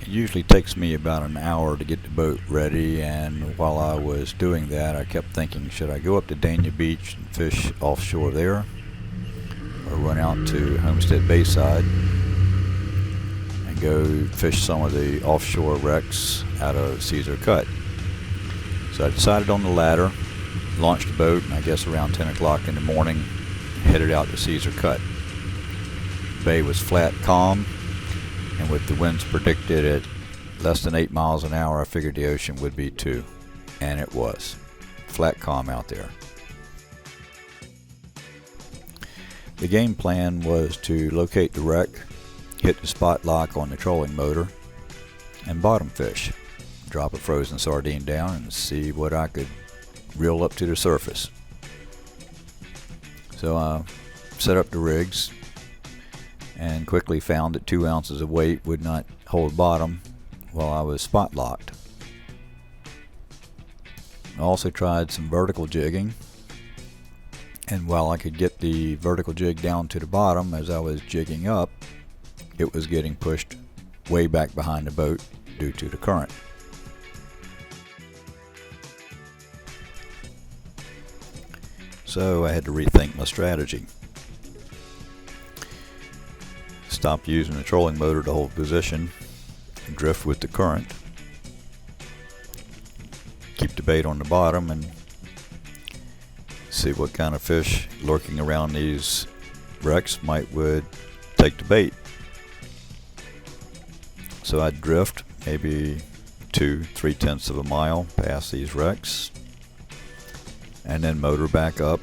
It usually takes me about an hour to get the boat ready, and while I was doing that I kept thinking, should I go up to Dania Beach and fish offshore there, or run out to Homestead Bayside and go fish some of the offshore wrecks out of Caesar Cut. So I decided on the latter, launched the boat, and I guess around 10 o'clock in the morning headed out to Caesar Cut. The bay was flat, calm, and with the winds predicted at less than 8 miles an hour, I figured the ocean would be too. And it was. Flat, calm out there. The game plan was to locate the wreck, hit the spot lock on the trolling motor, and bottom fish. Drop a frozen sardine down and see what I could reel up to the surface. So I set up the rigs and quickly found that 2 ounces of weight would not hold bottom while I was spot locked. I also tried some vertical jigging, and while I could get the vertical jig down to the bottom, as I was jigging up, it was getting pushed way back behind the boat due to the current. So I had to rethink my strategy. Stop using the trolling motor to hold position, drift with the current, keep the bait on the bottom, and see what kind of fish lurking around these wrecks would take the bait. So I'd drift maybe 2-3 of a mile past these wrecks, and then motor back up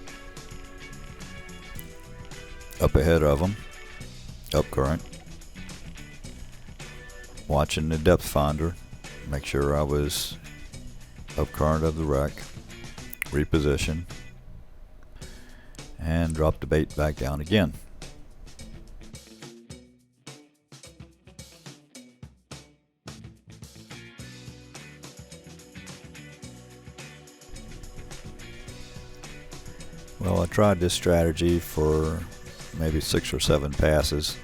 ahead of them, up current, watching the depth finder, make sure I was up current of the wreck, reposition, and drop the bait back down again. Well, I tried this strategy for maybe 6 or 7 passes.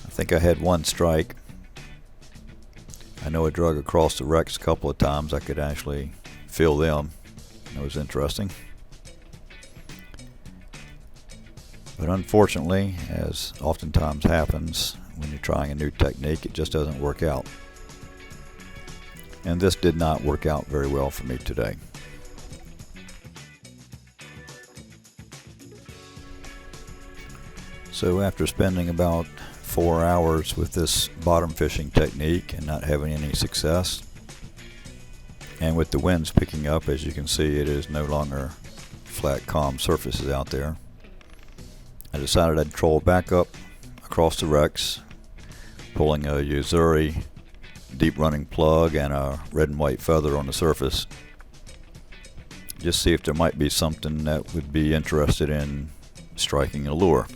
I think I had one strike. I know I drug across the wrecks a couple of times. I could actually feel them. That was interesting. But unfortunately, as oftentimes happens when you're trying a new technique, it just doesn't work out. And this did not work out very well for me today. So after spending about 4 hours with this bottom fishing technique and not having any success, and with the winds picking up, as you can see, it is no longer flat, calm surfaces out there, I decided I'd troll back up across the wrecks, pulling a Usuri deep running plug and a red and white feather on the surface. Just see if there might be something that would be interested in striking a lure.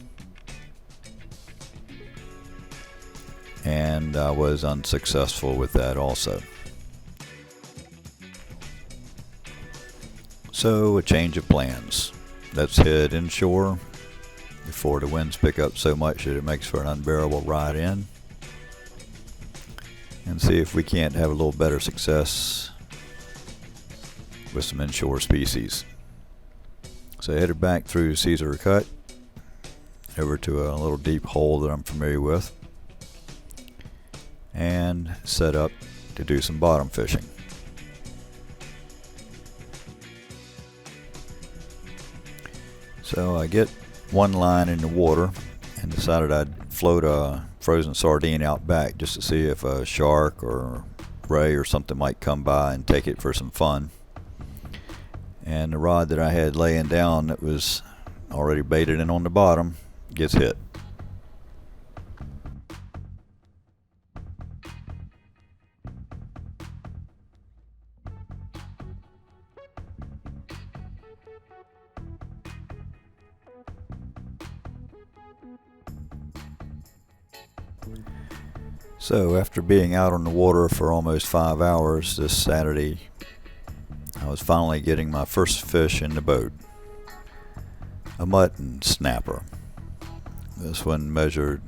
And I was unsuccessful with that also. So a change of plans. Let's head inshore before the winds pick up so much that it makes for an unbearable ride in, and see if we can't have a little better success with some inshore species. So I headed back through Caesar Cut over to a little deep hole that I'm familiar with, and set up to do some bottom fishing. So I get one line in the water and decided I'd float a frozen sardine out back just to see if a shark or ray or something might come by and take it for some fun. And the rod that I had laying down that was already baited in on the bottom gets hit. So after being out on the water for almost 5 hours this Saturday, I was finally getting my first fish in the boat. A mutton snapper. This one measured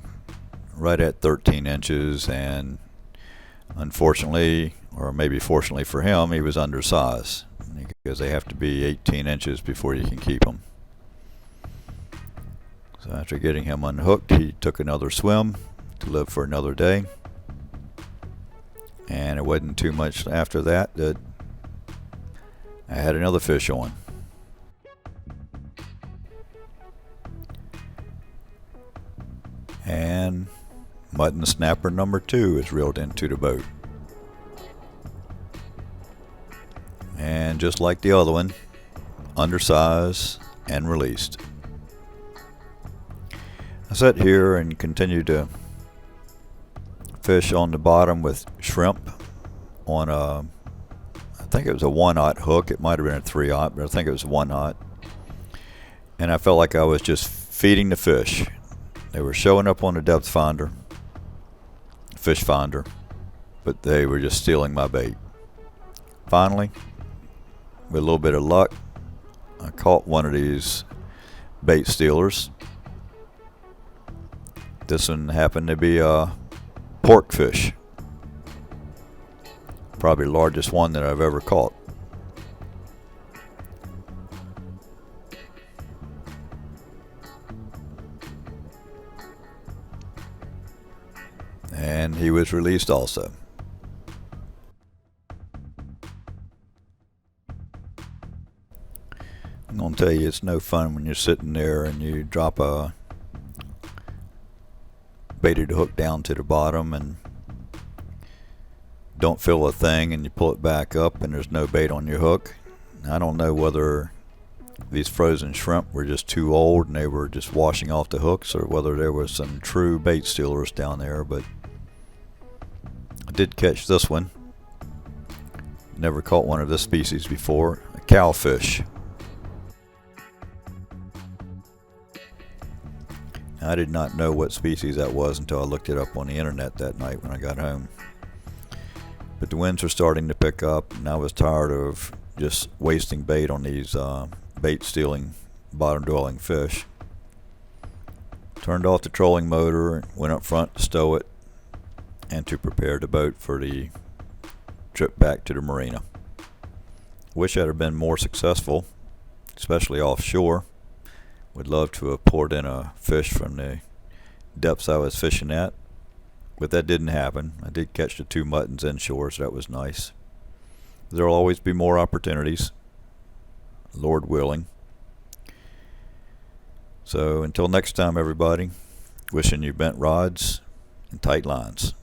right at 13 inches, and unfortunately, or maybe fortunately for him, he was undersized because they have to be 18 inches before you can keep them. So after getting him unhooked, he took another swim to live for another day. And it wasn't too much after that that I had another fish on. And mutton snapper number 2 is reeled into the boat. And just like the other one, undersized and released. I sat here and continued to fish on the bottom with shrimp on a, I think it was a 1/0 hook. It might have been a 3/0, but I think it was 1/0. And I felt like I was just feeding the fish. They were showing up on the depth finder, fish finder, but they were just stealing my bait. Finally, with a little bit of luck, I caught one of these bait stealers. This one happened to be a pork fish. Probably the largest one that I've ever caught. And he was released also. I'm going to tell you, it's no fun when you're sitting there and you drop a baited hook down to the bottom and don't feel a thing, and you pull it back up and there's no bait on your hook. I don't know whether these frozen shrimp were just too old and they were just washing off the hooks, or whether there was some true bait stealers down there, but I did catch this one. Never caught one of this species before. A cowfish. I did not know what species that was until I looked it up on the internet that night when I got home. But the winds were starting to pick up, and I was tired of just wasting bait on these bait stealing, bottom dwelling fish. Turned off the trolling motor, went up front to stow it, and to prepare the boat for the trip back to the marina. Wish I'd have been more successful, especially offshore. Would love to have poured in a fish from the depths I was fishing at, but that didn't happen. I did catch the 2 muttons inshore, so that was nice. There'll always be more opportunities, Lord willing. So until next time, everybody, wishing you bent rods and tight lines.